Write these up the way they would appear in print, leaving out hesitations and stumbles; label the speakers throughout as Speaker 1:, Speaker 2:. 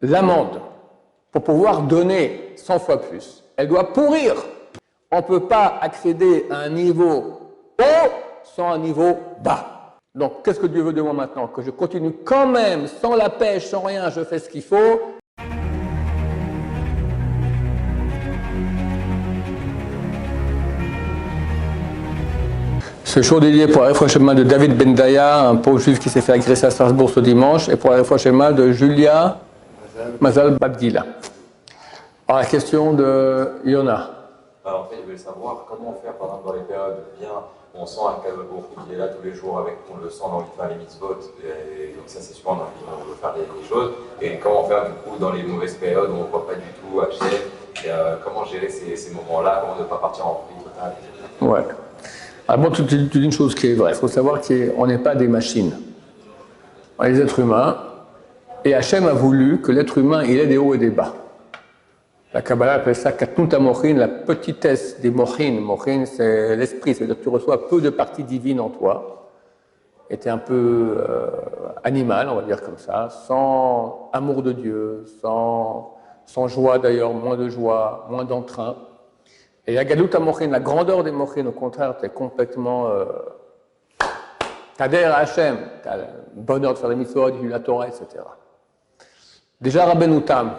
Speaker 1: l'amende pour pouvoir donner 100 fois plus, elle doit pourrir. On ne peut pas accéder à un niveau haut sans un niveau bas. Donc, qu'est-ce que Dieu veut de moi maintenant? Que je continue quand même, sans la pêche, sans rien, je fais ce qu'il faut. Ce show dédié pour la Refouachema de David Bendaya, un pauvre juif qui s'est fait agresser à Strasbourg ce dimanche, et pour la Refouachema de Julia Mazal Babdila. Alors, la question de Yona.
Speaker 2: Alors, en fait, je voulais savoir comment faire, par exemple, dans les périodes bien, on sent un Kadour qui est là tous les jours, avec, on le sent dans les mitzvot, et donc ça c'est sûr, on veut faire des choses, et comment faire du coup dans les mauvaises périodes où on ne voit pas du tout Hachem, et comment gérer ces moments-là, comment ne pas partir en prie totale.
Speaker 1: Ouais. Alors bon, tu dis une chose qui est vraie, il faut savoir qu'on n'est pas des machines, on est des êtres humains, et Hachem a voulu que l'être humain il ait des hauts et des bas. La Kabbalah appelle ça Katnut HaMochin, la petitesse des Mochin. Mochin, c'est l'esprit, c'est-à-dire que tu reçois peu de parties divines en toi, et tu es un peu animal, on va dire comme ça, sans amour de Dieu, sans joie d'ailleurs, moins de joie, moins d'entrain. Et la Galut HaMochin, la grandeur des Mochin, au contraire, tu es complètement. T'adhères à Hachem, tu as le bonheur de faire des mitzvot, de la Torah, etc. Déjà, Rabbeinu Tam,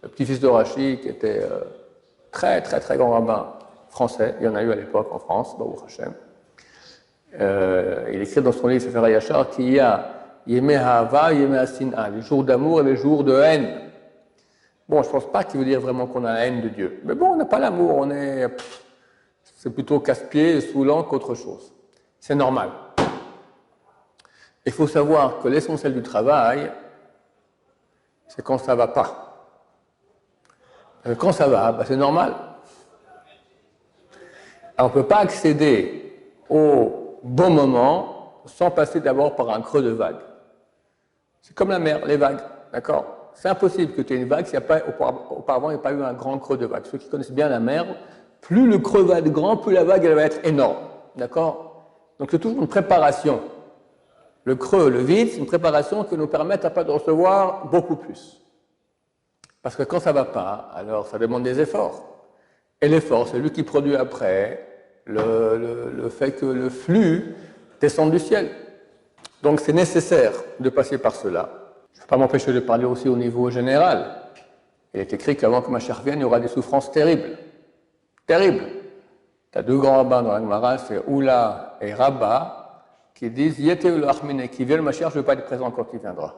Speaker 1: le petit-fils de Rashi, qui était très grand rabbin français, il y en a eu à l'époque en France, Baruch Hashem. Il écrit dans son livre Sefer HaYashar qu'il y a Yemei Ha'ava, Yemei Ha'sin'a, les jours d'amour et les jours de haine. Bon, je ne pense pas qu'il veut dire vraiment qu'on a la haine de Dieu. Mais bon, on n'a pas l'amour, c'est plutôt casse-pied et saoulant qu'autre chose. C'est normal. Il faut savoir que l'essentiel du travail, c'est quand ça ne va pas. Quand ça va, c'est normal. Alors, on ne peut pas accéder au bon moment sans passer d'abord par un creux de vague. C'est comme la mer, les vagues, d'accord? C'est impossible que tu aies une vague s'il n'y a pas, auparavant, il n'y a pas eu un grand creux de vague. Ceux qui connaissent bien la mer, plus le creux va être grand, plus la vague elle va être énorme, d'accord? Donc c'est toujours une préparation. Le creux, le vide, c'est une préparation qui nous permet après de recevoir beaucoup plus. Parce que quand ça ne va pas, alors ça demande des efforts. Et l'effort, c'est lui qui produit après le fait que le flux descende du ciel. Donc c'est nécessaire de passer par cela. Je ne peux pas m'empêcher de parler aussi au niveau général. Il est écrit qu'avant que Mashiach vienne, il y aura des souffrances terribles. Terribles. Tu as deux grands rabbins dans la Gemara, c'est Oula et Rabba, qui disent Yeteu l'Achmine, qui vient le Mashiach, je ne veux pas être présent quand il viendra.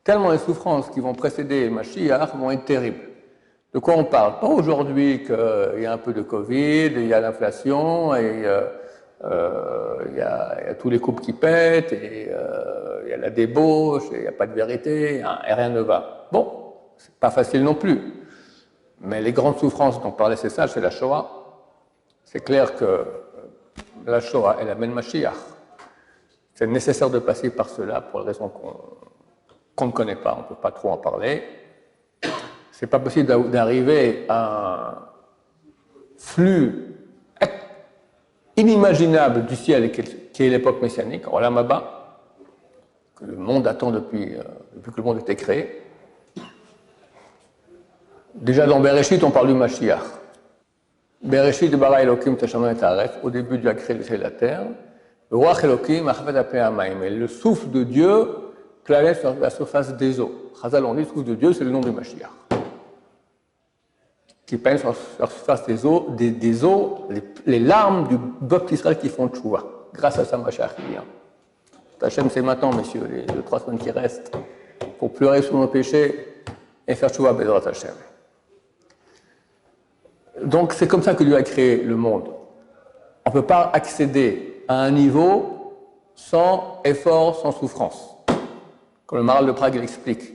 Speaker 1: Tellement les souffrances qui vont précéder le Mashiach vont être terribles. De quoi on parle? Pas aujourd'hui qu'il y a un peu de Covid, il y a l'inflation, et il y a tous les couples qui pètent, et il y a la débauche, et il n'y a pas de vérité, et rien ne va. Bon, c'est pas facile non plus. Mais les grandes souffrances dont parlaient ces sages, c'est la Shoah. C'est clair que la Shoah, elle amène Mashiach. C'est nécessaire de passer par cela pour les raisons qu'on ne connaît pas, on ne peut pas trop en parler. C'est pas possible d'arriver à un flux inimaginable du ciel qui est l'époque messianique, Olam Haba, que le monde attend depuis que le monde a été créé. Déjà dans Bereshit, on parle du Mashiach. Bereshit bara Elokim teshamayim et haaretz, au début Dieu a créé le ciel et la terre. Ruach Elokim achvet apnei hamayim, et le souffle de Dieu planait sur la surface des eaux. Chazal, on dit, le souffle de Dieu, c'est le nom du Mashiach. Qui peignent sur la surface des eaux, les larmes du peuple d'Israël qui font tchouva, grâce à ça Mashiach vient. Hachem, c'est maintenant, messieurs, les 2-3 semaines qui restent, pour pleurer sur nos péchés et faire tchouva Bezrat Hachem. Donc c'est comme ça que Dieu a créé le monde. On ne peut pas accéder à un niveau sans effort, sans souffrance. Comme le Maharal de Prague l'explique.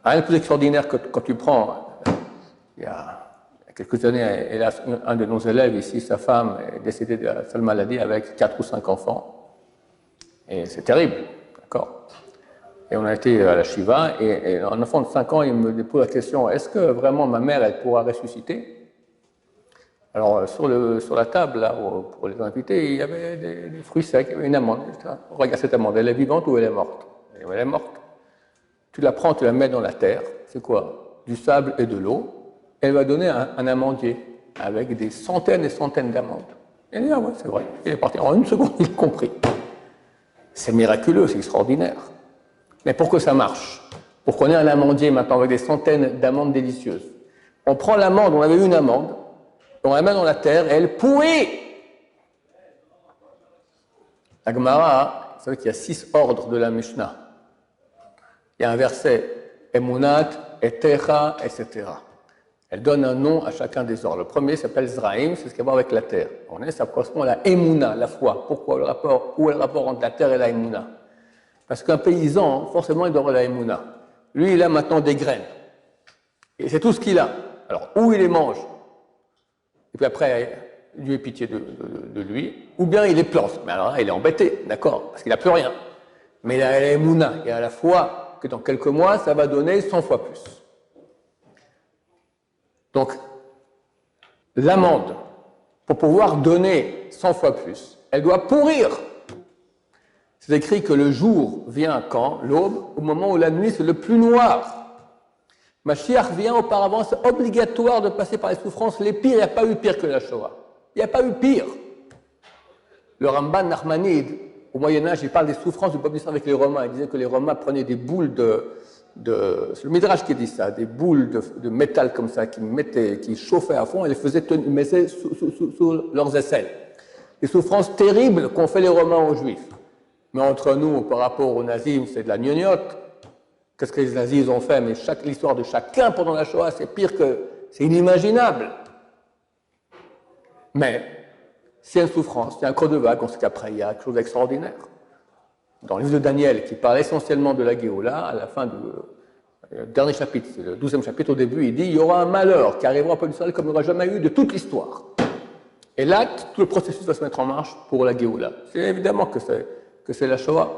Speaker 1: Rien de plus extraordinaire que quand tu prends, il y a quelques années, hélas, un de nos élèves ici, sa femme est décédée de la seule maladie avec 4 ou 5 enfants. Et c'est terrible, d'accord? Et on a été à la Shiva, et un enfant de 5 ans, il me pose la question, est-ce que vraiment ma mère, elle pourra ressusciter? Alors, sur la table, là, pour les invités, il y avait des fruits secs, il y avait une amande. Regarde cette amande, elle est vivante ou elle est morte? Elle est morte. tu la prends, tu la mets dans la terre, c'est quoi? Du sable et de l'eau, elle va donner un amandier avec des centaines et centaines d'amandes. Il dit, ah ouais, c'est vrai. Il est parti en une seconde, il a compris. C'est miraculeux, c'est extraordinaire. Mais pour que ça marche, pour qu'on ait un amandier maintenant avec des centaines d'amandes délicieuses, on prend l'amande, on avait une amande, on la met dans la terre et elle pourrit. La Gemara, vous savez qu'il y a 6 ordres de la Mishnah. Il y a un verset, Emunat, Etecha, etc. Elle donne un nom à chacun des ordres. Le premier s'appelle Zraïm, c'est ce qui a à voir avec la terre. Ça correspond à la Emuna, la foi. Pourquoi le rapport? Où est le rapport entre la terre et la Emuna? Parce qu'un paysan, forcément, il doit avoir la Emuna. Lui, il a maintenant des graines. Et c'est tout ce qu'il a. Alors, ou il les mange, et puis après, Dieu ait pitié de lui, ou bien il les plante. Mais alors là, il est embêté, d'accord, parce qu'il n'a plus rien. Mais il a la Emouna, il a la foi que dans quelques mois, ça va donner 100 fois plus. Donc, l'amande, pour pouvoir donner 100 fois plus, elle doit pourrir. C'est écrit que le jour vient quand? L'aube, au moment où la nuit c'est le plus noir. Mashiach vient auparavant, c'est obligatoire de passer par les souffrances les pires. Il n'y a pas eu pire que la Shoah. Il n'y a pas eu pire. Le Ramban Nachmanide, au Moyen-Âge, il parle des souffrances du peuple d'Israël avec les Romains. Il disait que les Romains prenaient des boules c'est le Midrash qui dit ça, des boules de métal comme ça, qui chauffaient à fond et les mettaient sous leurs aisselles. Des souffrances terribles qu'ont fait les Romains aux Juifs. Mais entre nous, par rapport aux nazis, c'est de la gnognotte. Qu'est-ce que les nazis ont fait? Mais l'histoire de chacun pendant la Shoah, c'est pire que... c'est inimaginable. Mais, s'il y a une souffrance, il y a un creux de vague, on sait qu'après, il y a quelque chose d'extraordinaire. Dans le livre de Daniel, qui parle essentiellement de la Géoula, à la fin du dernier chapitre, c'est le 12e chapitre, au début, il dit, il y aura un malheur qui arrivera au peuple d'Israël comme il n'y aura jamais eu de toute l'histoire. Et là, tout le processus va se mettre en marche pour la Géoula. C'est évidemment que c'est la Shoah.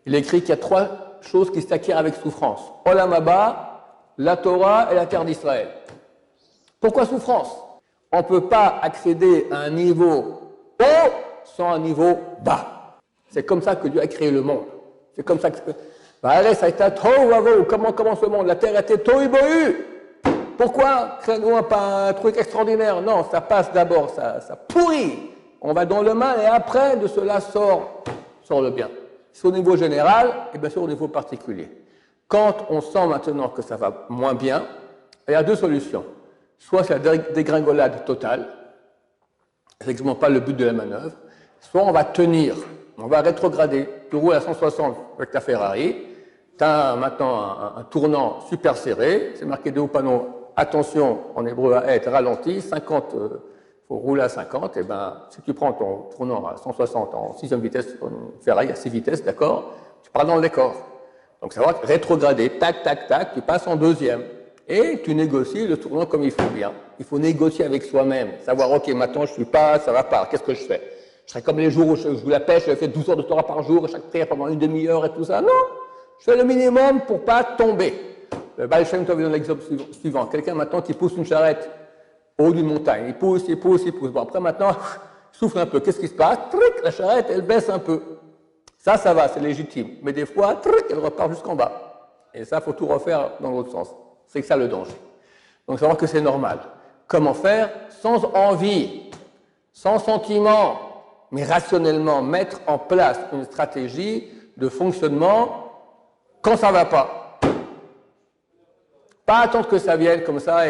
Speaker 1: Il écrit qu'il y a 3 choses qui s'acquièrent avec souffrance. Olam Haba, la Torah et la terre d'Israël. Pourquoi souffrance? On ne peut pas accéder à un niveau haut sans un niveau bas. C'est comme ça que Dieu a créé le monde. C'est comme ça que... ça a été comment commence le monde? La terre était tohu bohu. Pourquoi créons-nous pas un truc extraordinaire? Non, ça passe d'abord, ça pourrit. On va dans le mal et après, de cela sort le bien. C'est au niveau général et bien sûr au niveau particulier. Quand on sent maintenant que ça va moins bien, il y a 2 solutions. Soit c'est la dégringolade totale, c'est exactement pas le but de la manœuvre, soit on va tenir, on va rétrograder. Tu roules à 160 avec ta Ferrari, tu as maintenant un tournant super serré, c'est marqué de haut panneau, attention en hébreu à être ralenti, 50, il faut rouler à 50, et ben si tu prends ton tournant à 160 en 6e vitesse, une Ferrari à 6 vitesses, d'accord, tu pars dans le décor. Donc ça va rétrograder, tac, tac, tac, tu passes en 2e. Et tu négocies le tournant comme il faut bien. Il faut négocier avec soi-même, savoir, ok, maintenant je suis pas, ça va pas, qu'est-ce que je fais? Je serais comme les jours où je joue la pêche, je fais 12 heures de Torah par jour, chaque prière pendant une demi-heure et tout ça. Non, je fais le minimum pour pas tomber. Le Baal Shem Tov donne l'exemple suivant. Quelqu'un maintenant qui pousse une charrette au haut d'une montagne, il pousse, il pousse, il pousse. Bon, après maintenant, il souffle un peu. Qu'est-ce qui se passe? Tric, la charrette, elle baisse un peu. Ça va, c'est légitime. Mais des fois, tric, elle repart jusqu'en bas. Et ça, il faut tout refaire dans l'autre sens. C'est que ça le danger. Donc, savoir que c'est normal. Comment faire? Sans envie, sans sentiment, mais rationnellement, mettre en place une stratégie de fonctionnement quand ça ne va pas. Pas attendre que ça vienne comme ça,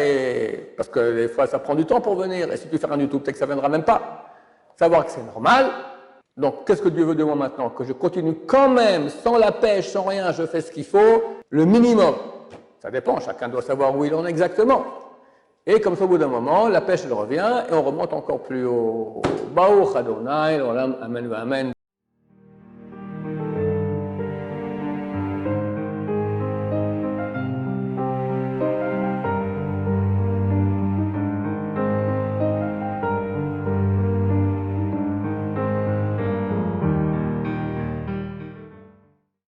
Speaker 1: parce que des fois, ça prend du temps pour venir. Et si tu fais rien du tout, peut-être que ça ne viendra même pas. Savoir que c'est normal. Donc, qu'est-ce que Dieu veut de moi maintenant? Que je continue quand même, sans la pêche, sans rien, je fais ce qu'il faut, le minimum. Ça dépend, chacun doit savoir où il en est exactement. Et comme ça, au bout d'un moment, la pêche, elle revient, et on remonte encore plus haut. Baruch Adonai, Olam, Amen, Amen.